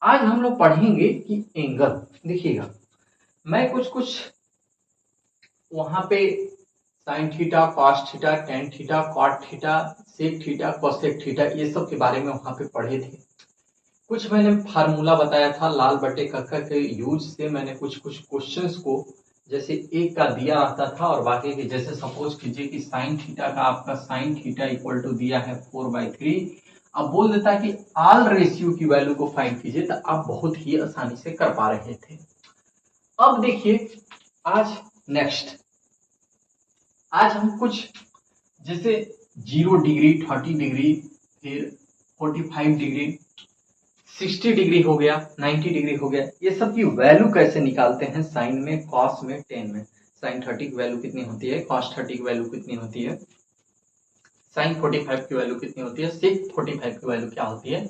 आज हम लोग पढ़ेंगे कि एंगल। देखिएगा, मैं कुछ कुछ वहां पे sine theta, cos theta, tan theta, cot theta, sec theta, cosec theta, ये सब के बारे में वहां पे पढ़े थे। कुछ मैंने फार्मूला बताया था, लाल बटे कक्का के यूज से मैंने कुछ कुछ क्वेश्चंस को, जैसे एक का दिया रहता था और बाकी के, जैसे सपोज कीजिए कि साइन थीटा का आपका साइन थीटा इक्वल टू दिया है 4/3। अब बोल देता है कि आल रेशियो की वैल्यू को फाइंड कीजिए, तो आप बहुत ही आसानी से कर पा रहे थे। अब देखिए, आज नेक्स्ट, आज हम कुछ जैसे 0 डिग्री, 30 डिग्री, फिर 45 डिग्री, 60 डिग्री हो गया, 90 डिग्री हो गया, ये सब की वैल्यू कैसे निकालते हैं साइन में, कॉस में, टेन में। साइन 30 की वैल्यू कितनी होती है, कॉस 30 की वैल्यू कितनी होती है, साइन 45 की वैल्यू कितनी होती है, सेक 45 की वैल्यू क्या होती है।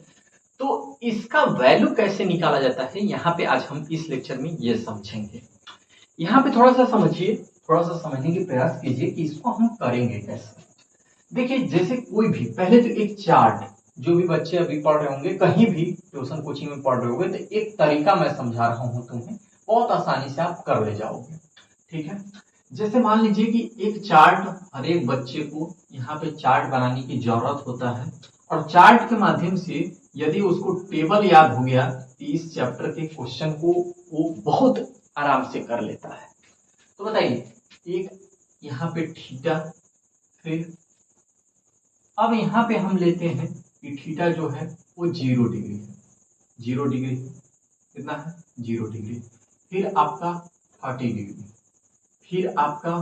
तो इसका वैल्यू कैसे निकाला जाता है, यहाँ पे आज हम इस लेक्चर में ये समझेंगे। यहाँ पे थोड़ा सा समझिए, थोड़ा सा समझने की प्रयास कीजिए कि इसको हम करेंगे कैसे। देखिए, जैसे कोई भी पहले तो एक चार्ट, जो भी बच्चे अभी पढ़ रहे होंगे, कहीं भी ट्यूशन कोचिंग में पढ़ रहे होंगे, तो एक तरीका मैं समझा रहा हूं तुम्हें, बहुत आसानी से आप कर ले जाओगे। ठीक है, जैसे मान लीजिए कि एक चार्ट हर एक बच्चे को यहाँ पे चार्ट बनाने की जरूरत होता है, और चार्ट के माध्यम से यदि उसको टेबल याद हो गया तो इस चैप्टर के क्वेश्चन को वो बहुत आराम से कर लेता है। तो बताइए, एक यहाँ पे थीटा, फिर अब यहाँ पे हम लेते हैं कि थीटा जो है वो 0 डिग्री है, 0 डिग्री कितना है, 0 डिग्री, फिर आपका 30 डिग्री, फिर आपका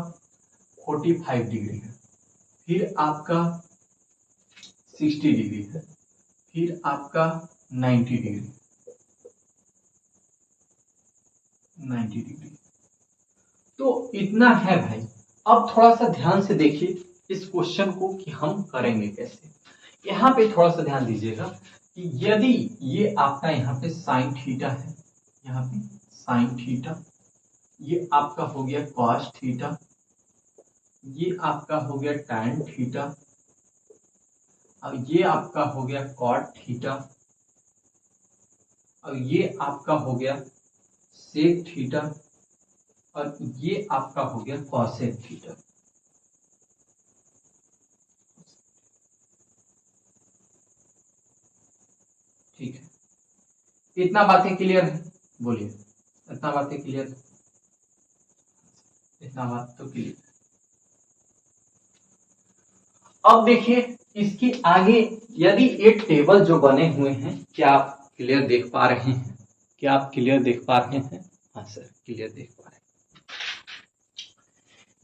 45 डिग्री है, फिर आपका 60 डिग्री है, फिर आपका 90 डिग्री, 90 डिग्री। तो इतना है भाई। अब थोड़ा सा ध्यान से देखिए इस क्वेश्चन को कि हम करेंगे कैसे। यहाँ पे थोड़ा सा ध्यान दीजिएगा कि यदि ये आपका यहाँ पे साइन थीटा है, यहाँ पे साइन थीटा, ये आपका हो गया कॉस थीटा, ये आपका हो गया टैन थीटा, और ये आपका हो गया कॉट थीटा, और ये आपका हो गया सेक थीटा, और ये आपका हो गया कॉसेक थीटा। ठीक है, इतना बातें क्लियर है, बोलिए, इतना बातें क्लियर है, इतना बात तो क्लियर। अब देखिए, इसके आगे यदि एक टेबल जो बने हुए हैं, क्या आप क्लियर देख पा रहे हैं, क्या आप क्लियर देख पा रहे हैं, हाँ सर क्लियर देख पा रहे हैं।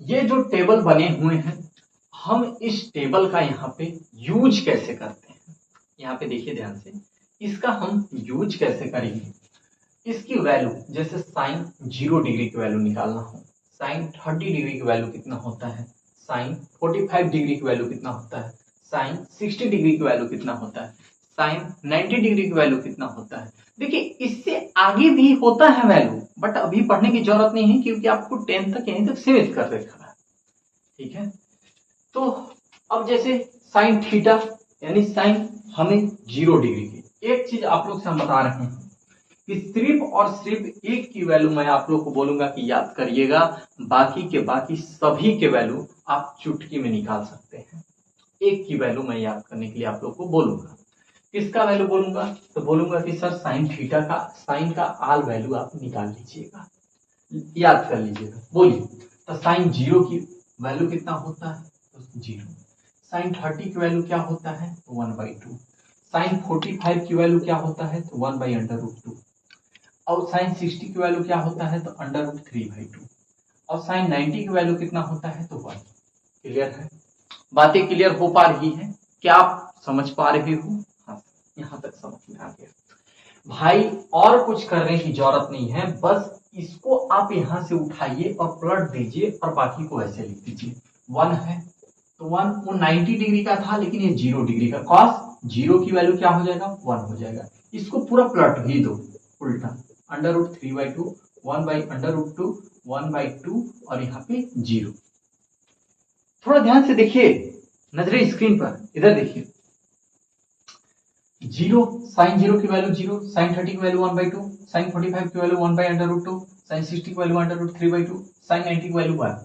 ये जो टेबल बने हुए हैं, हम इस टेबल का यहाँ पे यूज कैसे करते हैं, यहाँ पे देखिए ध्यान से, इसका हम यूज कैसे करेंगे। इसकी वैल्यू, जैसे साइन 0 डिग्री की वैल्यू निकालना हो, साइन 30 डिग्री की वैल्यू कितना होता है, साइन 45 डिग्री की वैल्यू कितना होता है, साइन 60 डिग्री की वैल्यू कितना होता है, साइन 90 डिग्री की वैल्यू कितना होता है। देखिए, इससे आगे भी होता है वैल्यू, बट अभी पढ़ने की जरूरत नहीं है क्योंकि आपको 10 तक यहीं तक सीमित कर रखा है। ठीक है, तो अब जैसे साइन थीटा, यानी साइन हमें 0 डिग्री की, एक चीज आप लोग से हम बता रहे हैं कि सिर्फ और सिर्फ एक की वैल्यू मैं आप लोग को बोलूंगा कि याद करिएगा, बाकी के बाकी सभी के वैल्यू आप चुटकी में निकाल सकते हैं। एक की वैल्यू मैं याद करने के लिए आप लोग को बोलूंगा, किसका वैल्यू बोलूंगा, तो बोलूंगा कि सर साइन थीटा का, साइन का आल वैल्यू आप निकाल लीजिएगा, याद कर लीजिएगा। बोलिए, तो साइन 0 की वैल्यू कितना होता है, तो 0। साइन 30 की वैल्यू क्या होता है, तो 1/2। साइन 45 की वैल्यू क्या होता है, तो 1/√2। और साइन 60 की वैल्यू क्या होता है, तो √3/2। और साइन 90 की वैल्यू कितना होता है, तो 1। क्लियर है, बातें क्लियर हो पा रही है, क्या आप समझ पा रहे हो, हाँ यहां तक समझ में आ गया भाई। और कुछ करने की जरूरत नहीं है, बस इसको आप यहां से उठाइए और पलट दीजिए और बाकी को ऐसे लिख दीजिए। 1 है तो 1 वो 90 डिग्री का था, लेकिन ये 0 डिग्री का, कॉस 0 की वैल्यू क्या हो जाएगा, 1 हो जाएगा। इसको पूरा पलट ही दो उल्टा, √3/2, 1/√2, 1/2, और यहाँ पे 0। थोड़ा ध्यान से देखिए, नजरे स्क्रीन पर, इधर देखिए। जीरो, साइन जीरो की वैल्यू जीरो, साइन 30 की वैल्यू 1/2, साइन 45 की वैल्यू 1/√2, साइन 60 की वैल्यू √3/2, साइन 90 की वैल्यू 1।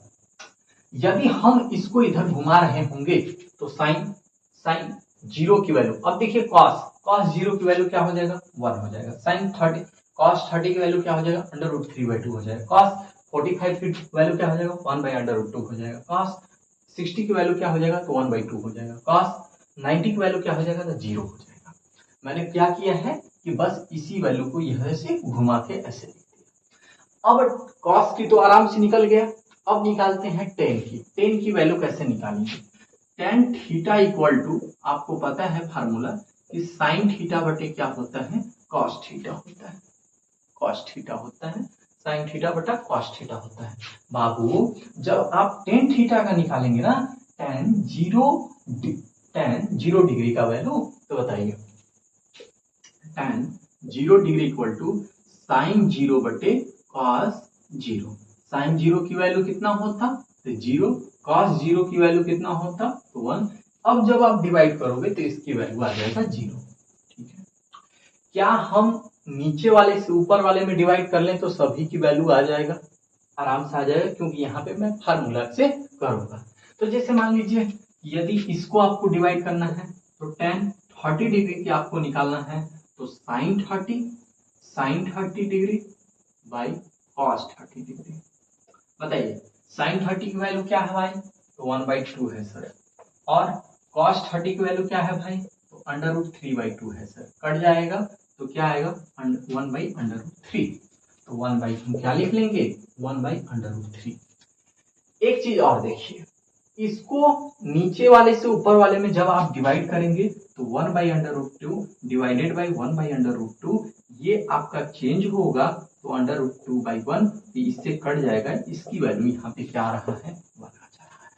यदि हम इसको इधर घुमा रहे होंगे तो साइन साइन जीरो की वैल्यू, अब देखिए कॉस जीरो की वैल्यू क्या हो जाएगा 1 हो जाएगा, साइन 30 कॉस 30 की वैल्यू क्या हो जाएगा √3/2 हो जाएगा, कॉस 45 की वैल्यू क्या हो जाएगा 1/√2 हो जाएगा, कॉस 60 की वैल्यू क्या हो जाएगा तो 1/2 हो जाएगा, कॉस 90 की वैल्यू क्या हो जाएगा तो 0 हो जाएगा। मैंने क्या किया है कि बस इसी वैल्यू को यह से घुमा के ऐसे लिख दिया। अब कॉस की तो आराम से निकल गया, अब निकालते हैं टेन की वैल्यू कैसे निकालेंगे। टेन थीटा इक्वल टू, आपको पता है फार्मूला कि साइन थीटा बटे क्या होता है कॉस थीटा होता है, कॉस थीटा होता है, साइन थीटा बटा कॉस थीटा होता है। बाबू जब आप टेन थीटा का निकालेंगे ना, टेन जीरो डिग्री का वैल्यू, तो बताइए tan 0 degree equal to sine 0 बटे कॉस 0। साइन 0 की वैल्यू कितना होता तो 0, कॉस 0 की वैल्यू कितना होता तो 1। अब जब आप डिवाइड करोगे तो इसकी वैल्यू आ जाएगा 0। ठीक है, क्या हम नीचे वाले से ऊपर वाले में डिवाइड कर लें तो सभी की वैल्यू आ जाएगा, आराम से आ जाएगा, क्योंकि यहाँ पे मैं फार्मूला से करूंगा। तो जैसे मान लीजिए यदि इसको आपको डिवाइड करना है तो टेन 30 डिग्री की आपको निकालना है, तो sine 30 degree by cos 30 degree. बताइए साइन 30 की वैल्यू क्या है भाई तो 1/2 है सर, और कॉस 30 की वैल्यू क्या है भाई तो √3/2 है सर, कट जाएगा तो क्या आएगा 1/√3। तो 1 हम क्या लिख लेंगे 1/√3। एक चीज और देखिए, इसको नीचे वाले से ऊपर वाले में जब आप डिवाइड करेंगे तो 1/√2 डिवाइडेड बाई 1/√2, ये आपका चेंज होगा तो √2/1, इससे कट जाएगा, इसकी वैल्यू यहाँ पे क्या आ रहा है 1 आ जा रहा है।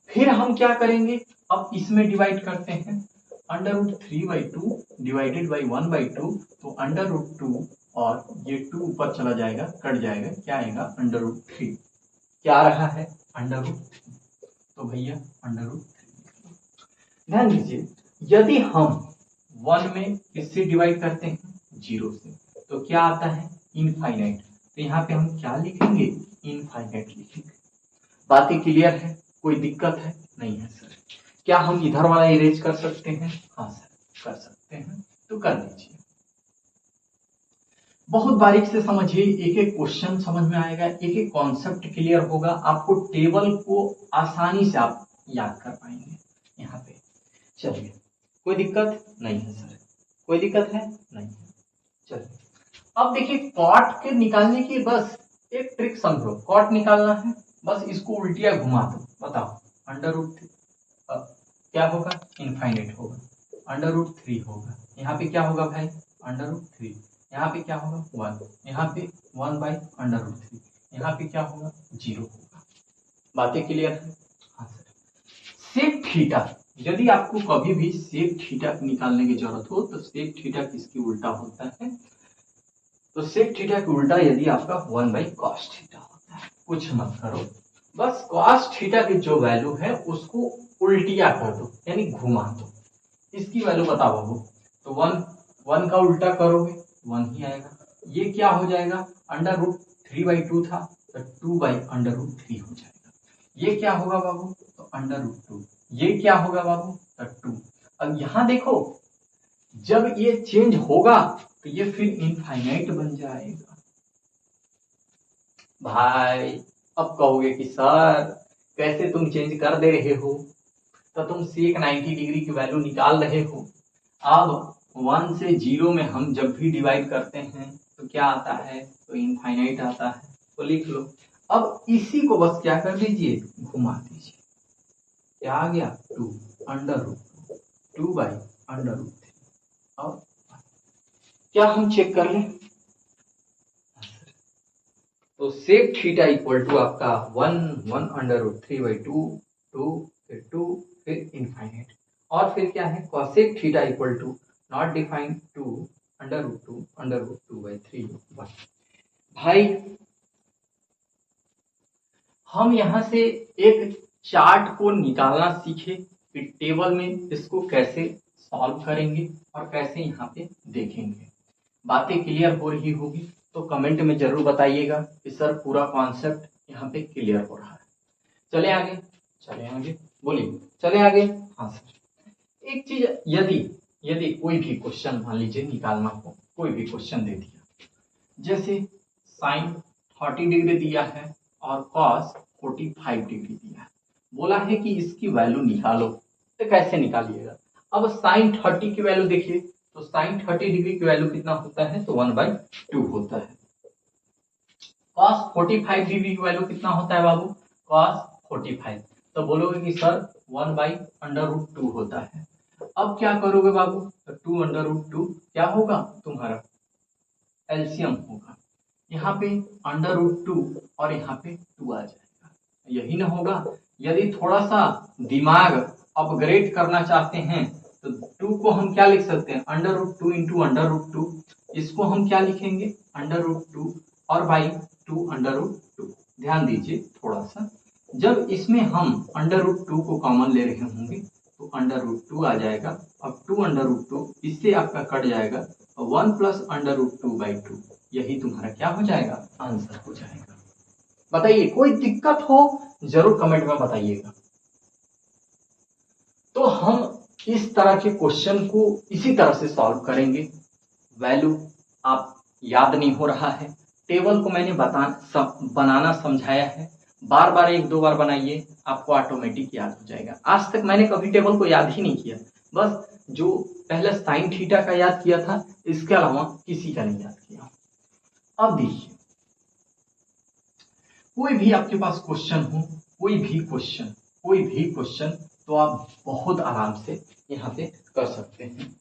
फिर हम क्या करेंगे, अब इसमें डिवाइड करते हैं, √3/2 डिवाइडेड बाई 1/2, तो √2 और ये 2 ऊपर चला जाएगा कट जाएगा, क्या आएगा √3, क्या आ रहा है √3, तो भैया √3। ध्यान दीजिए यदि हम 1 में किससे डिवाइड करते हैं 0 से, तो क्या आता है इनफाइनाइट, तो यहाँ पे हम क्या लिखेंगे इनफाइनाइट लिखेंगे। बातें क्लियर है, कोई दिक्कत है नहीं है सर। क्या हम इधर वाला इरेज कर सकते हैं, हाँ सर कर सकते हैं, तो कर लीजिए। बहुत बारीक से समझिए, एक एक क्वेश्चन समझ में आएगा, एक एक कॉन्सेप्ट क्लियर होगा, आपको टेबल को आसानी से आप याद कर पाएंगे यहाँ पे। चलिए कोई दिक्कत नहीं है सर, कोई दिक्कत है नहीं है। चलिए अब देखिए कॉट के निकालने की बस एक ट्रिक समझो, कॉट निकालना है बस इसको उल्टिया घुमा दो, बताओ √3 क्या होगा इनफाइनाइट होगा, √3 होगा, यहाँ पे क्या होगा भाई √3, यहाँ पे क्या होगा 1, यहाँ पे 1/√3, यहाँ पे क्या होगा 0 होगा। बातें क्लियर है, हाँ सर। सेक थीटा, यदि आपको कभी भी सेक थीटा निकालने की जरूरत हो तो सेक थीटा किसकी उल्टा होता है, तो सेक थीटा की उल्टा यदि आपका 1/cos थीटा होता है। कुछ मत करो, बस cos थीटा की जो वैल्यू है उसको उल्टिया कर दो, यानी घुमा दो, इसकी वैल्यू बताओ बाबू, तो 1 का उल्टा करोगे 1 ही आएगा, ये क्या हो जाएगा √3/2 था तो 2/√3 हो जाएगा, ये क्या होगा बाबू तो √2, ये क्या होगा बाबू तो 2। अब यहां देखो जब ये चेंज होगा तो ये फिर इनफाइनाइट बन जाएगा। भाई अब कहोगे कि सर कैसे तुम चेंज कर दे रहे हो, तो तुम सेक 90 डिग्री की वैल्यू निकाल रहे हो, अब 1 से 0 में हम जब भी डिवाइड करते हैं तो क्या आता है तो इनफाइनाइट आता है, तो लिख लो। अब इसी को बस क्या कर दीजिए घुमा दीजिए, क्या आ गया 2 √2/√3। और क्या हम चेक कर लें, तो सेक थीटा इक्वल टू आपका 1/√3/2, 2 फिर 2 फिर इनफाइनाइट, और फिर क्या है cosec theta equal to not defined 2 √2/3 1। भाई हम यहां से एक चार्ट को निकालना सीखे कि टेबल में इसको कैसे सॉल्व करेंगे और कैसे यहाँ पे देखेंगे। बातें क्लियर हो रही होगी तो कमेंट में जरूर बताइएगा कि सर पूरा कॉन्सेप्ट यहाँ पे क्लियर हो रहा है। चले आगे, चले आगे, बोलिए चले आगे। हाँ सर, एक चीज, यदि यदि कोई भी क्वेश्चन मान लीजिए निकालना हो, कोई भी क्वेश्चन दे दिया, जैसे साइन 30 डिग्री दिया है और कॉस 45 डिग्री दिया है, बोला है कि इसकी वैल्यू निकालो, तो कैसे निकालिएगा। अब साइन 30 की वैल्यू देखिए, तो साइन 30 डिग्री की वैल्यू कितना होता है, तो 1/2 होता है। कॉस 45 डिग्री की वैल्यू कितना होता है बाबू, कॉस 45, तो बोलोगे कि सर 1/√2 होता है। अब क्या करोगे बाबू, तो 2/√2 क्या होगा तुम्हारा, एलसीएम होगा। यहाँ पे √2 और यहाँ पे 2 आ जाएगा, यही ना होगा। यदि थोड़ा सा दिमाग अपग्रेड करना चाहते हैं तो 2 को हम क्या लिख सकते हैं, √2 इंटू √2, इसको हम क्या लिखेंगे, √2 और बाई 2/√2। ध्यान दीजिए थोड़ा सा, जब इसमें हम √2 को कॉमन ले रहे होंगे तो √2 आ जाएगा। अब 2/√2 इससे आपका कट जाएगा, 1 प्लस √2/2, यही तुम्हारा क्या हो जाएगा, आंसर हो जाएगा। बताइए, कोई दिक्कत हो जरूर कमेंट में बताइएगा। तो हम इस तरह के क्वेश्चन को इसी तरह से सॉल्व करेंगे। वैल्यू आप याद नहीं हो रहा है, टेबल को मैंने बनाना समझाया है, बार बार 1-2 बार बनाइए, आपको ऑटोमेटिक याद हो जाएगा। आज तक मैंने कभी टेबल को याद ही नहीं किया, बस जो पहले साइन थीटा का याद किया था, इसके अलावा किसी का नहीं याद किया। अब देखिए, कोई भी आपके पास क्वेश्चन हो, कोई भी क्वेश्चन, तो आप बहुत आराम से यहाँ पे कर सकते हैं।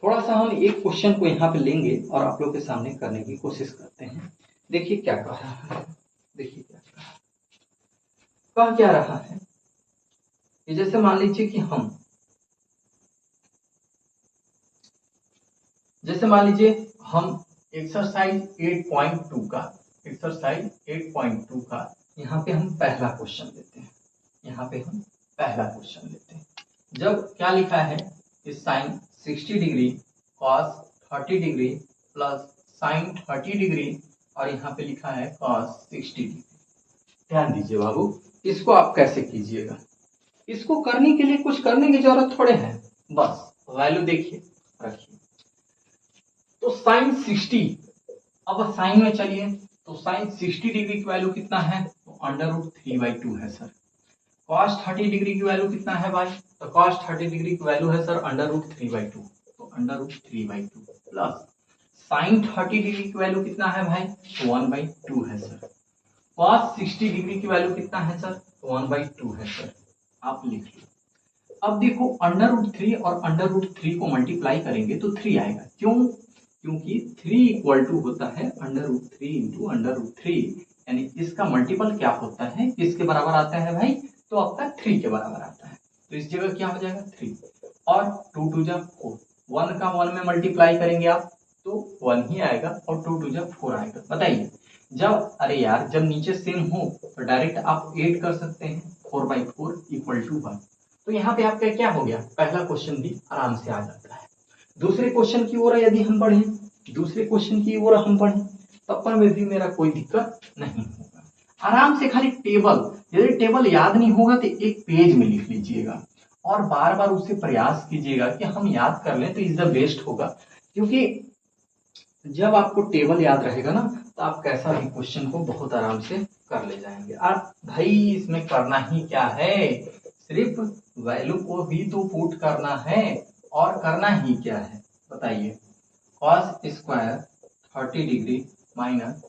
थोड़ा सा हम एक क्वेश्चन को यहाँ पे लेंगे और आप लोग के सामने करने की कोशिश करते हैं। देखिए क्या कह रहा है, देखिए क्या रहा है कि जैसे मान लीजिए कि हम एक्सरसाइज 8.2 का यहाँ पे हम पहला क्वेश्चन लेते हैं। जब क्या लिखा है कि sine 60 degree cos 30 degree plus sine 30 degree और यहाँ पे लिखा है कॉस 60 डिग्री। ध्यान दीजिए बाबू, इसको आप कैसे कीजिएगा, इसको करने के लिए कुछ करने की जरूरत थोड़े है, बस वैल्यू देखिए रखिए। तो साइन 60, अब साइन में चलिए, तो साइन 60 डिग्री की वैल्यू कितना है, तो √3/2 है सर। कॉस 30 डिग्री की वैल्यू कितना है भाई, तो कॉस 30 डिग्री की वैल्यू है सर √3/2, तो √3/2 प्लस साइन 30 डिग्री की वैल्यू कितना है भाई, तो 1/2 है सर। कॉस 60 डिग्री की वैल्यू कितना है सर, तो 1/2 है सर। आप लिख लो। अब देखो √3 और √3 को मल्टीप्लाई करेंगे तो 3 आएगा, क्योंकि 3 इक्वल टू होता है √3 इंटू √3, यानी इसका मल्टीपल क्या होता है, किसके बराबर आता है भाई, तो आपका 3 के बराबर आता है। तो इस जगह क्या हो जाएगा 3 और 2 2 जा 4, 1 का 1 में मल्टीप्लाई करेंगे आप तो 1 ही आएगा और 2 2 जा 4 आएगा। बताइए, जब नीचे सेम हो तो डायरेक्ट आप 8 कर सकते हैं, 4/4 इक्वल टू 1। तो यहाँ पे आपका क्या हो गया, पहला क्वेश्चन भी आराम से आ जाता है। दूसरे क्वेश्चन की ओर यदि हम बढ़ें, तब पर में भी मेरा कोई दिक्कत नहीं होगा। आराम से खाली यदि टेबल याद नहीं होगा तो एक पेज में लिख लीजिएगा और बार बार उसे प्रयास कीजिएगा कि हम याद कर लें, तो इज द बेस्ट होगा। क्योंकि जब आपको टेबल याद रहेगा ना, तो आप कैसा भी क्वेश्चन को बहुत आराम से कर ले जाएंगे। आप भाई इसमें करना ही क्या है, सिर्फ वैल्यू को भी तो पुट करना है, और करना ही क्या है बताइए। Cos square 30 degree minus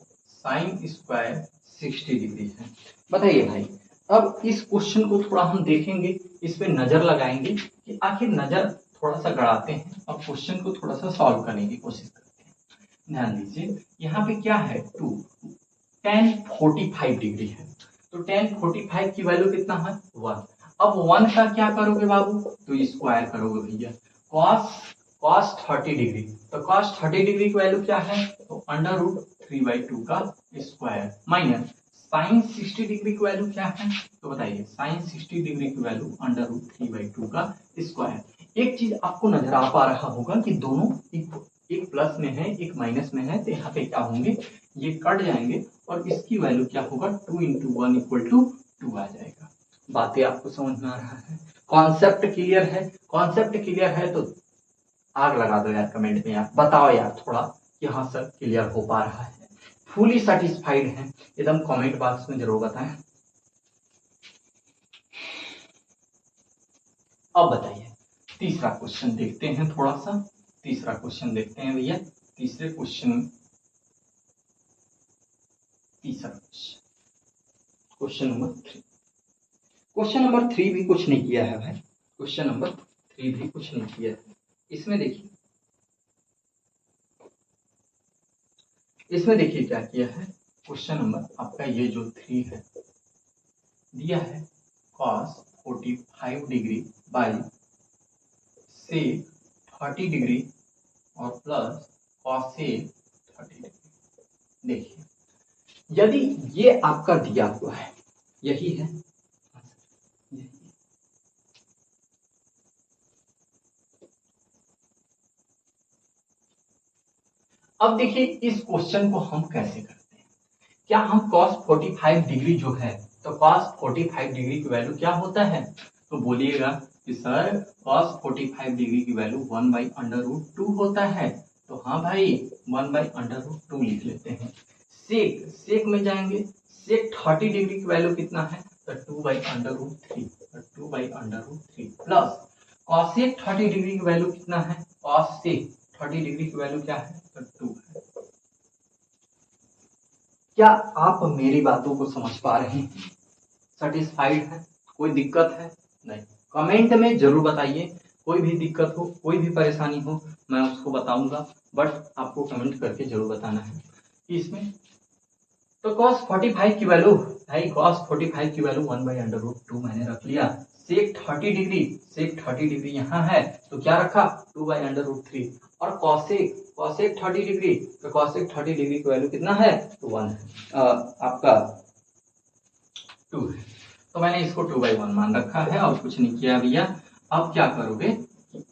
sine square 60 degree है। बताइए भाई, अब इस क्वेश्चन को थोड़ा हम देखेंगे, इस पे नजर लगाएंगे कि आखिर नजर थोड़ा सा गड़ाते हैं और क्वेश्चन को थोड़ा सा सॉल्व करने की कोशिश करते हैं। ध्यान दीजिए, यहाँ पे क्या है, tan 45 डिग्री है, तो tan 45 की वैल्यू कितना है, 1। अब 1 का क्या करोगे बाबू, तो स्क्वायर करोगे भैया। cos 30 डिग्री, तो cos 30 डिग्री की वैल्यू क्या है, तो √3/2 का स्क्वायर माइनस साइन 60 डिग्री की वैल्यू क्या है, तो बताइए साइन 60 डिग्री की वैल्यू √3/2 का स्क्वायर। एक चीज आपको नजर आ पा रहा होगा कि दोनों एक प्लस में है एक माइनस में है, तो यहाँ पे क्या होंगे, ये कट जाएंगे और इसकी वैल्यू क्या होगा, 2 × 1 = 2 आ जाएगा। बातें आपको समझ में आ रहा है, कॉन्सेप्ट क्लियर है? कॉन्सेप्ट क्लियर है तो आग लगा दो यार कमेंट में, यार बताओ यार थोड़ा कि हाँ सर क्लियर हो पा रहा है, फुली सेटिस्फाइड है, एकदम कमेंट बॉक्स में जरूर बताएं। अब बताइए तीसरा क्वेश्चन देखते हैं, थोड़ा सा तीसरा क्वेश्चन देखते हैं भैया। तीसरे क्वेश्चन, तीसरा क्वेश्चन नंबर 3, क्वेश्चन नंबर 3 भी कुछ नहीं किया है भाई, क्वेश्चन नंबर 3 भी कुछ नहीं किया है। इसमें देखिए, इसमें देखिए क्या किया है, क्वेश्चन नंबर आपका ये जो 3 है दिया है cos 45 degree by sec 30 degree और प्लस cosec 30 डिग्री। देखिए यदि ये आपका दिया हुआ है, यही है, अब देखिए इस क्वेश्चन को हम कैसे करते हैं, क्या हम cos 45 डिग्री जो है, तो cos 45 डिग्री की वैल्यू क्या होता है, तो बोलिएगा कि सर cos 45 डिग्री की वैल्यू 1/√2 होता है, तो हाँ भाई 1/√2 लिख लेते हैं। सेक, सेक में जाएंगे, सेक 30 डिग्री की वैल्यू कितना है, तो 2/√3, 2/√3 प्लस cosec 30 डिग्री की वैल्यू कितना है, cosec 30 डिग्री की वैल्यू क्या है, तो 2 है। क्या आप मेरी बातों को समझ पा रहे हैं, सेटिस्फाइड है, कोई दिक्कत है? नहीं, कमेंट में जरूर बताइए, कोई भी दिक्कत हो कोई भी परेशानी हो मैं उसको बताऊंगा, बट आपको कमेंट करके जरूर बताना है कि इसमें तो cos 45 की वैल्यू, भाई cos 45 की वैल्यू 1/√2 मैंने रख लिया। sec 30 डिग्री, sec 30 डिग्री यहाँ है तो क्या रखा, 2/√3 और cosec, cosec 30 डिग्री, तो cosec 30 डिग्री की वैल्यू कितना है, तो 1 है, आपका 2 है, तो मैंने इसको 2/1 मान रखा है और कुछ नहीं किया भैया। अब क्या करोगे,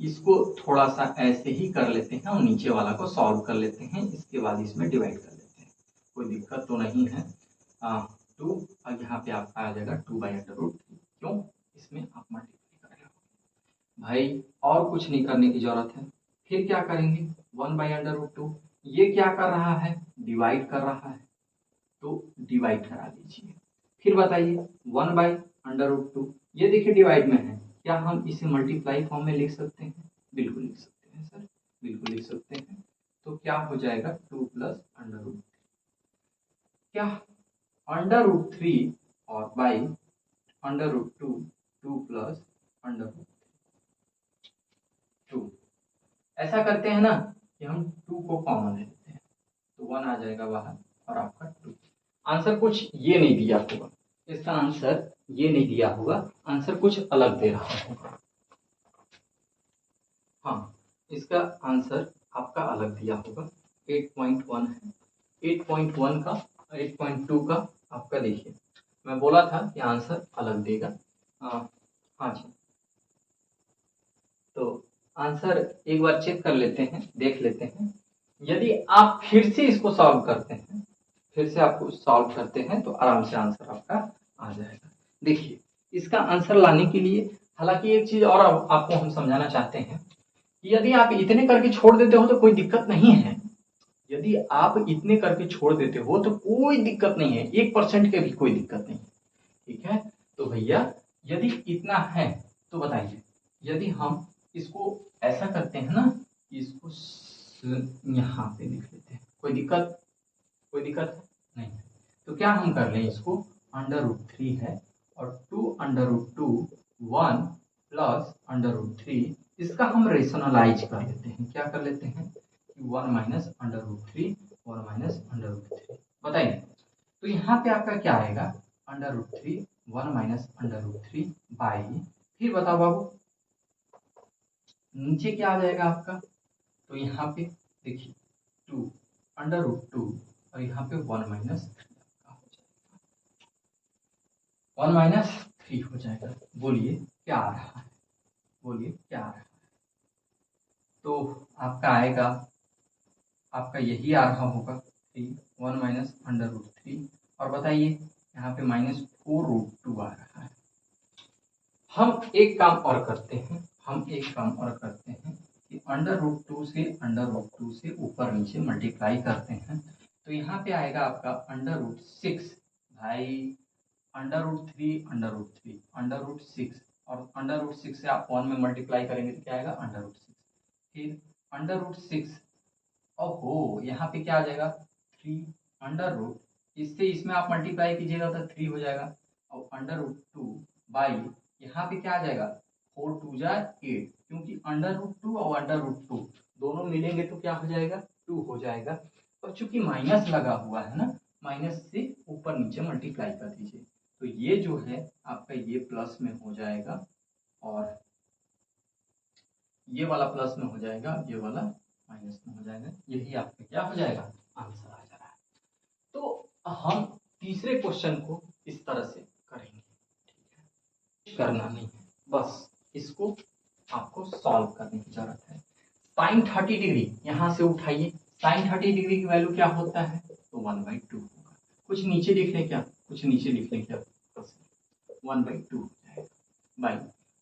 इसको थोड़ा सा ऐसे ही कर लेते हैं और नीचे वाला को सॉल्व कर लेते हैं, इसके बाद इसमें डिवाइड कर लेते हैं, कोई दिक्कत तो नहीं है। 2 और यहाँ पे आपका आ जाएगा 2/√3, क्यों, इसमें आप मल्टीप्लाई कर रहे हो भाई, और कुछ नहीं करने की जरूरत है। फिर क्या करेंगे, 1/√2, ये क्या कर रहा है, डिवाइड कर रहा है, तो डिवाइड करा दीजिए। फिर बताइए 1/√2, ये देखिए डिवाइड में है, क्या हम इसे मल्टीप्लाई फॉर्म में लिख सकते हैं, बिल्कुल लिख सकते हैं सर, बिल्कुल लिख सकते हैं। तो क्या हो जाएगा, 2 + √3, क्या √3 और बाई √2, 2 + √2, ऐसा करते हैं ना कि हम 2 को कॉमन ले लेते हैं, तो 1 आ जाएगा बाहर और आपका 2। आंसर कुछ ये नहीं दिया होगा, इसका आंसर ये नहीं दिया होगा, आंसर कुछ अलग दे रहा होगा। हाँ, इसका आंसर आपका अलग दिया होगा, 8.1 है, 8.1 का 8.2 का आपका देखिए, मैं बोला था कि आंसर अलग देगा। हाँ जी, तो आंसर एक बार चेक कर लेते हैं, देख लेते हैं। यदि आप फिर से इसको सॉल्व करते हैं, फिर से आपको सॉल्व करते हैं तो आराम से आंसर आपका आ जाएगा। देखिए इसका आंसर लाने के लिए, हालांकि एक चीज और आपको हम समझाना चाहते हैं कि यदि आप इतने करके छोड़ देते हो तो कोई दिक्कत नहीं है, यदि आप इतने करके छोड़ देते हो तो कोई दिक्कत नहीं है, 1% के भी कोई दिक्कत नहीं है, ठीक है। तो भैया यदि इतना है तो बताइए, यदि हम इसको ऐसा करते हैं ना, इसको यहाँ पे लिख लेते हैं, कोई दिक्कत, कोई दिक्कत है नहीं, तो क्या हम कर लें, इसको √3 है और 2√2 1 + √3, इसका हम रेशनलाइज कर लेते हैं, क्या कर लेते हैं, 1 - √3, 1 - √3, बताइए। तो यहाँ पे आपका क्या आएगा, √3, 1 - √3 बाई, फिर बताओ बाबू नीचे क्या आ जाएगा आपका, तो यहाँ पे देखिए 2 √2 और यहाँ पे 1 - 3 हो जाएगा। बोलिए क्या आ रहा है, बोलिए क्या आ रहा है, तो आपका आएगा, आपका यही आ रहा होगा 3 1 माइनस अंडर रूट 3, और बताइए यहाँ पे -4√2 आ रहा है। हम एक काम और करते हैं, कि अंडर रूट 2 से ऊपर नीचे मल्टीप्लाई करते हैं, तो यहाँ पे आएगा आपका √6 भाई √3 और √6 से आप 1 में मल्टीप्लाई करेंगे तो क्या आएगा √6, फिर √6, ओहो यहाँ पे क्या आ जाएगा 3 इससे इसमें आप मल्टीप्लाई कीजिएगा तो 3 हो जाएगा, और √2 बाई यहाँ पे क्या आ जाएगा 4 2 जा 8, क्योंकि √2 और √2 दोनों मिलेंगे तो क्या हो जाएगा 2 हो जाएगा, और चूंकि माइनस लगा हुआ है ना, माइनस से ऊपर नीचे मल्टीप्लाई कर दीजिए, तो ये जो है आपका ये प्लस में हो जाएगा, और ये वाला प्लस में हो जाएगा, ये वाला माइनस में हो जाएगा, यही आपका क्या हो जाएगा आंसर आ जा रहा है। तो हम तीसरे क्वेश्चन को इस तरह से करेंगे, ठीक है, करना नहीं है, बस इसको आपको सॉल्व करने की जरूरत है। साइन 30 डिग्री यहाँ से उठाइए, साइन 30 डिग्री की वैल्यू क्या होता है, तो 1/2 होगा। कुछ नीचे लिख लें क्या, 1/2 हो जाएगा बाई,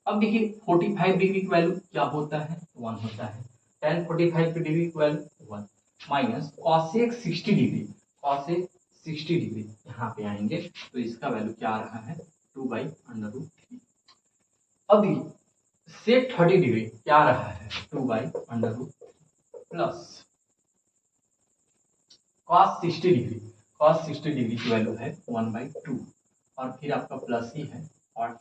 अब देखिए 45 डिग्री की वैल्यू क्या होता है, 1 होता है, tan 45 डिग्री की वैल्यू 1 माइनस cosec 60 डिग्री यहाँ पे आएंगे, तो इसका वैल्यू क्या आ रहा है 2/√3। अब सेक 30 डिग्री क्या आ रहा है 2/√3 प्लस cos 60 डिग्री की वैल्यू है 1/2, और फिर आपका प्लस ही है, और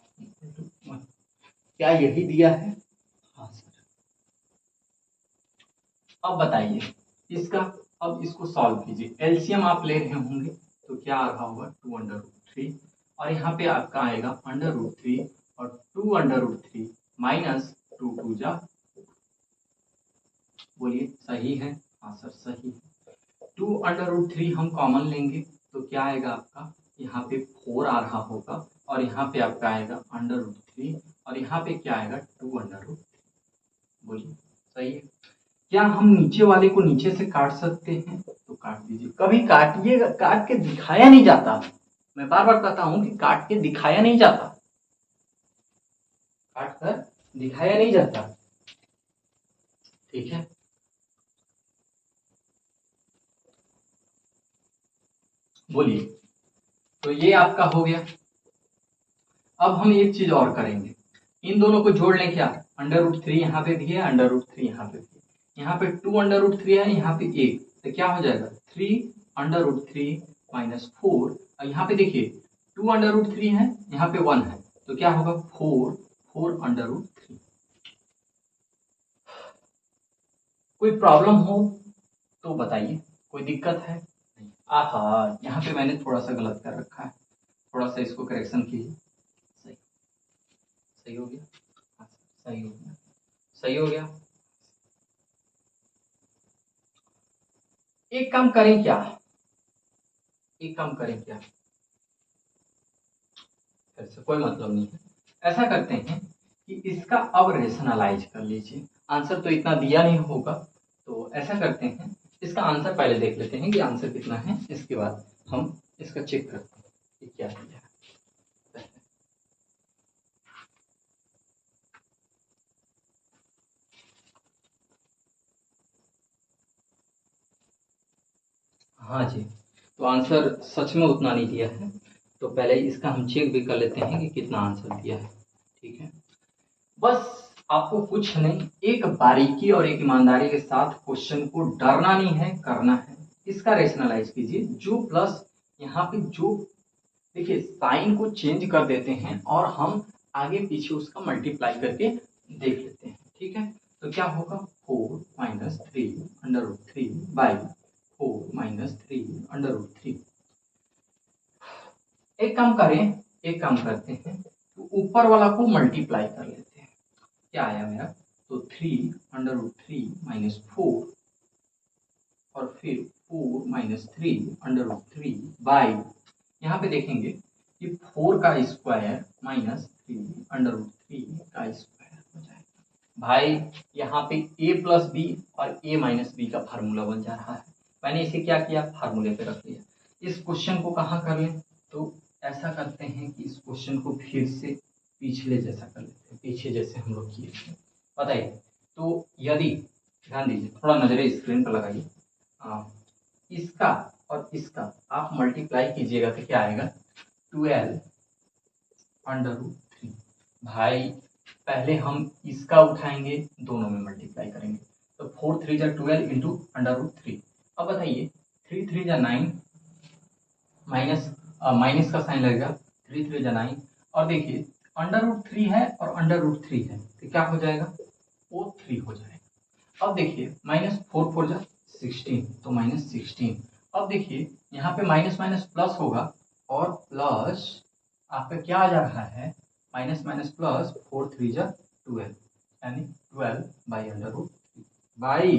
क्या यही दिया है, हाँ सर। अब बताइए इसका, अब इसको सॉल्व कीजिए, एलसीएम आप ले रहे होंगे तो क्या आ रहा होगा 2√3, और यहाँ पे आपका आएगा √3 और 2√3 माइनस 2 2 जा, बोलिए सही है, हाँ सर सही है। 2√3 हम कॉमन लेंगे तो क्या आएगा आपका, यहाँ पे 4 आ रहा होगा, और यहाँ पे आपका आएगा √3, और यहाँ पे क्या आएगा 2√3, बोलिए सही है। क्या हम नीचे वाले को नीचे से काट सकते हैं, तो काट दीजिए, कभी काटिएगा, काट के दिखाया नहीं जाता, मैं बार बार कहता हूं कि काट के दिखाया नहीं जाता, काट कर दिखाया नहीं जाता, ठीक है। बोलिए, तो ये आपका हो गया। अब हम एक चीज और करेंगे, इन दोनों को जोड़ लें, क्या √3 यहाँ पे भी है, √3 यहाँ पे भी है, यहाँ पे 2√3 है, यहाँ पे 1, तो क्या हो जाएगा 3√3 माइनस 4, और यहाँ पे देखिए 2√3 है, यहाँ पे 1 है, तो क्या होगा 4√3। कोई प्रॉब्लम हो तो बताइए, कोई दिक्कत है, आहा यहाँ पे मैंने थोड़ा सा गलत कर रखा है, थोड़ा सा इसको करेक्शन कीजिए, सही सही हो गया, सही हो गया, सही हो गया। एक काम करें क्या, फिर से कोई मतलब नहीं है, ऐसा करते हैं कि इसका अब रेशनलाइज कर लीजिए, आंसर तो इतना दिया नहीं होगा, तो ऐसा करते हैं इसका आंसर पहले देख लेते हैं कि आंसर कितना है, इसके बाद हम इसका चेक करते हैं कि क्या दिया है। हाँ जी, तो आंसर सच में उतना नहीं दिया है, तो पहले इसका हम चेक भी कर लेते हैं कि कितना आंसर दिया है, ठीक है। बस आपको कुछ नहीं, एक बारीकी और एक ईमानदारी के साथ क्वेश्चन को डरना नहीं है, करना है। इसका रेशनलाइज कीजिए, जो प्लस यहाँ पे जो, देखिए साइन को चेंज कर देते हैं और हम आगे पीछे उसका मल्टीप्लाई करके देख लेते हैं, ठीक है। तो क्या होगा 4 माइनस 3√3 बाई 4 माइनस 3√3। एक काम करते हैं, तो ऊपर वाला को मल्टीप्लाई कर लेते हैं, क्या आया मेरा, तो 3√3 माइनस 4, और फिर 4 माइनस 3√3 बाई, यहाँ पे देखेंगे कि 4 का स्क्वायर माइनस 3√3 का स्क्वायर हो जाएगा, भाई यहाँ पे a प्लस बी और a माइनस बी का फार्मूला बन जा रहा है। मैंने इसे क्या किया, फार्मूले पे रख लिया। इस क्वेश्चन को कहाँ कर लें, तो ऐसा करते हैं कि इस क्वेश्चन को फिर से पिछले जैसा कर लेते हैं, पीछे जैसे हम लोग किए थे। बताइए, तो यदि ध्यान दीजिए, थोड़ा नजरें स्क्रीन पर लगाइए। इसका और इसका आप मल्टीप्लाई कीजिएगा तो क्या आएगा, 12√3। भाई पहले हम इसका उठाएंगे, दोनों में मल्टीप्लाई करेंगे, तो 4 3 जा 12 इंटू √3। अब बताइए, 3 3 जा 9, माइनस माइनस का साइन लगेगा, 3 3 जा 9, और देखिए √3 है और √3 है, तो क्या हो जाएगा, वो 3 हो जाएगा। अब देखिए -4 4 जा 16, तो -16। अब देखिए यहाँ पे माइनस माइनस प्लस होगा, और प्लस आपका क्या आ जा रहा है, माइनस माइनस प्लस 4 3 जा 12, यानी 12/√3। बाई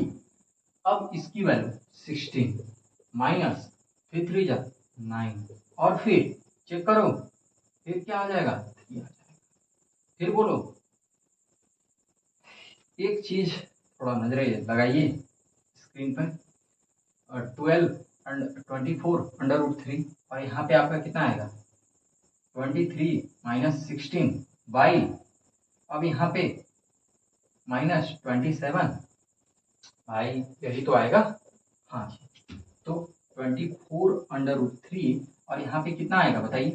अब इसकी वैल्यू 16 माइनस फिर 3 जा 9, और फिर चेक करो, फिर क्या आ जाएगा, 3 आ जाएगा। फिर बोलो, एक चीज थोड़ा नजरें लगाइए स्क्रीन पर, 12 एंड 24/√3, और यहाँ पे आपका कितना आएगा, 23 माइनस 16 बाई, अब यहाँ पे -27। भाई यही तो आएगा, हाँ जी। तो 24/√3, और यहाँ पे कितना आएगा बताइए,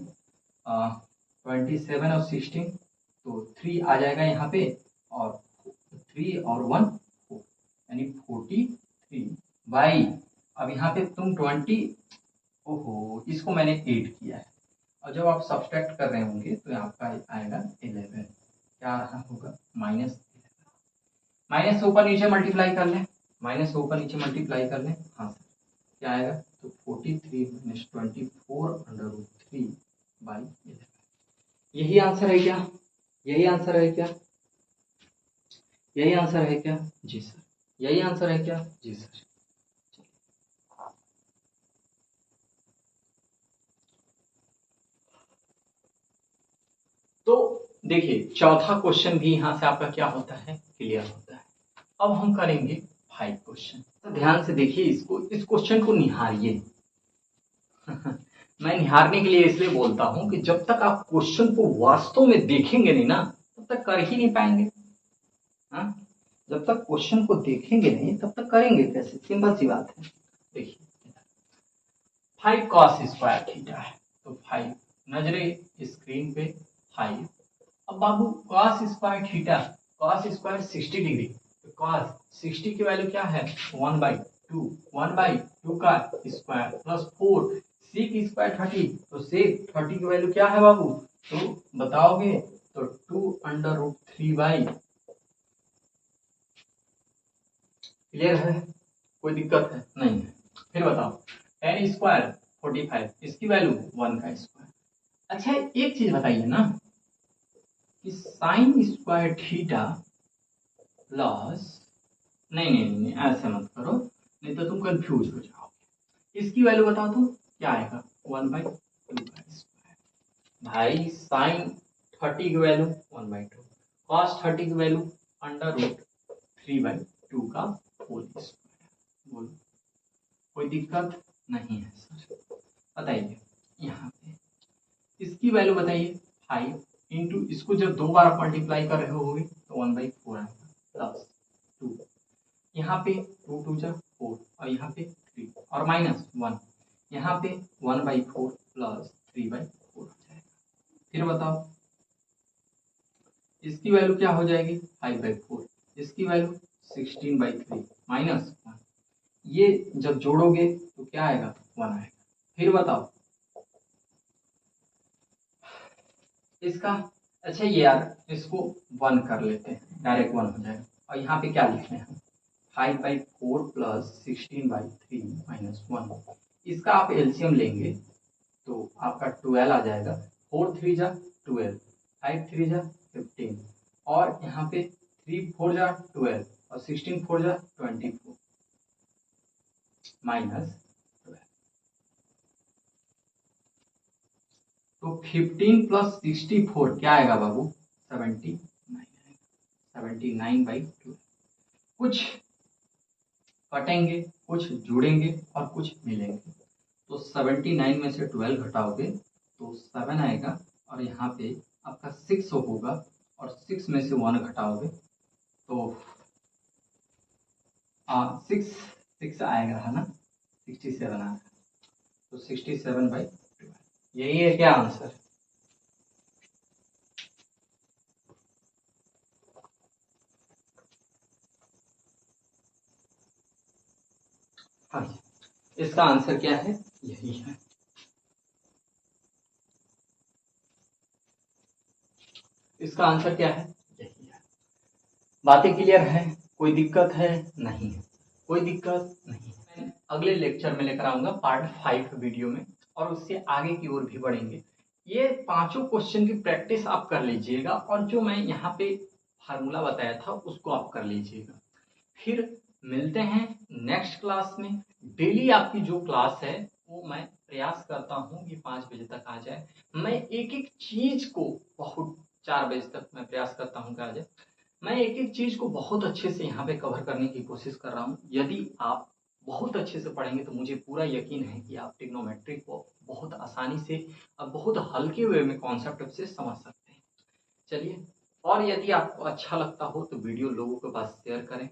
27 और 16, तो 3 आ जाएगा यहाँ पे, और 3 और 1 4, यानी 43 बाई, अब यहाँ पे तुम 20, ओहो इसको मैंने 8 किया है, और जब आप सब्सट्रैक्ट कर रहे होंगे तो आपका आएगा 11, क्या आ रहा होगा, -11। माइनस से ऊपर नीचे मल्टीप्लाई कर लें, माइनस से ऊपर नीचे मल्टीप्लाई कर लें, हाँ सर, क्या आएगा, तो 43 माइनस 24/√3/11। यही आंसर है क्या, यही आंसर है क्या, यही आंसर है क्या, जी सर, यही आंसर है क्या, जी सर। तो देखिए चौथा क्वेश्चन भी यहाँ से आपका क्या होता है, क्लियर होता है। अब हम करेंगे 5 क्वेश्चन, तो ध्यान से देखिए इसको, इस क्वेश्चन को निहारिए। मैं निहारने के लिए इसलिए बोलता हूं कि जब तक आप क्वेश्चन को वास्तव में देखेंगे नहीं ना, तब तक कर ही नहीं पाएंगे। हाँ, जब तक क्वेश्चन को देखेंगे नहीं तब तक करेंगे कैसे, सिंपल सी बात है। देखिए 5 cos स्क्वायर थीटा है, तो 5 नजरे स्क्रीन पे 5। अब बाबू cos square theta, cos square 60 degree, तो cos 60 की वैल्यू क्या है, 1/2, 1/2 का स्क्वायर प्लस 4, sec स्क्वायर 30, तो sec 30 की वैल्यू क्या है बाबू, तो बताओगे, तो 2√3 क्लियर है, कोई दिक्कत है नहीं है। फिर बताओ tan स्क्वायर 45, इसकी वैल्यू 1 का स्क्वायर। अच्छा एक चीज बताइए ना, कि साइन स्क्वायर थीटा प्लस, नहीं नहीं नहीं ऐसे मत करो, नहीं तो तुम कंफ्यूज हो जाओगे। इसकी वैल्यू बताओ तो क्या आएगा, 1/2 का स्क्वायर। भाई साइन 30 की वैल्यू 1/2, कॉस 30 की वैल्यू √3/2 का होल स्क्वायर। बोलो कोई दिक्कत नहीं है सर, बताइए यहाँ पे इसकी वैल्यू बताइए, 5 इंटू इसको जब 2 बार आप मल्टीप्लाई कर रहे होगे तो 1/4 आएगा, प्लस 2, यहाँ पे 2 2 जा 4, और यहाँ पे 3, और -1, यहाँ पे 1/4 प्लस 3/4 हो जाएगा। फिर बताओ इसकी वैल्यू क्या हो जाएगी, 5/4, इसकी वैल्यू 16/3 -1, ये जब जोड़ोगे तो क्या आएगा, 1 आएगा। फिर बताओ इसका, अच्छा ये यार इसको 1 कर लेते हैं, डायरेक्ट 1 हो जाएगा, और यहाँ पे क्या लिख रहे हैं, 5/4 प्लस 16/3 -1, इसका आप एलसीएम लेंगे तो आपका 12 आ जाएगा, 4 3 जा 12, 5 3 जा 15, और यहाँ पे 3 4 जा 12, और 16 4 जा 24 -12, तो 15 प्लस 64 क्या आएगा बाबू, 79 आएगा, 79/12। कुछ कटेंगे, कुछ जुड़ेंगे और कुछ मिलेंगे। तो 79 में से 12 घटाओगे तो 7 आएगा और यहाँ पे आपका 6 होगा और 6 में से 1 घटाओगे तो 6 आएगा, है ना, 67 आएगा। तो 67/12 यही है क्या आंसर? हाँ, इसका आंसर क्या है? यही है। इसका आंसर क्या है? यही है। बातें क्लियर है? कोई दिक्कत है? नहीं है, कोई दिक्कत नहीं है। अगले लेक्चर में लेकर आऊंगा पार्ट 5 वीडियो में, और उससे आगे की ओर भी बढ़ेंगे। ये 5 क्वेश्चन की प्रैक्टिस आप कर लीजिएगा और जो मैं यहाँ पे फार्मूला बताया था उसको आप कर लीजिएगा। फिर मिलते हैं नेक्स्ट क्लास में। डेली आपकी जो क्लास है वो मैं प्रयास करता हूँ कि 5 बजे तक आ जाए। मैं एक एक चीज को बहुत 4 बजे तक मैं प्रयास करता हूँ कि आ जाए। मैं एक एक चीज को बहुत अच्छे से यहाँ पे कवर करने की कोशिश कर रहा हूँ। यदि आप बहुत अच्छे से पढ़ेंगे तो मुझे पूरा यकीन है कि आप ट्रिग्नोमेट्री को बहुत आसानी से और बहुत हल्के वे में कॉन्सेप्ट से समझ सकते हैं। चलिए, और यदि आपको अच्छा लगता हो तो वीडियो लोगों के पास शेयर करें,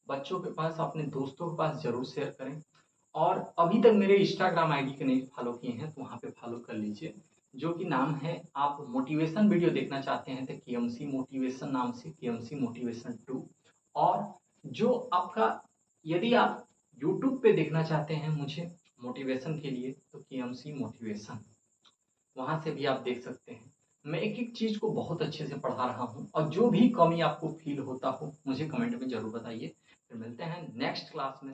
बच्चों के पास, अपने दोस्तों के पास जरूर शेयर करें। और अभी तक मेरे इंस्टाग्राम आईडी के नहीं फॉलो किए हैं तो वहाँ पे फॉलो कर लीजिए, जो कि नाम है, आप मोटिवेशन वीडियो देखना चाहते हैं तो केएमसी मोटिवेशन नाम से, केएमसी मोटिवेशन 2। और जो आपका, यदि आप यूट्यूब पे देखना चाहते हैं मुझे मोटिवेशन के लिए तो केएमसी मोटिवेशन, वहाँ से भी आप देख सकते हैं। मैं एक एक चीज़ को बहुत अच्छे से पढ़ा रहा हूँ और जो भी कमी आपको फील होता हो मुझे कमेंट में ज़रूर बताइए। फिर मिलते हैं नेक्स्ट क्लास में।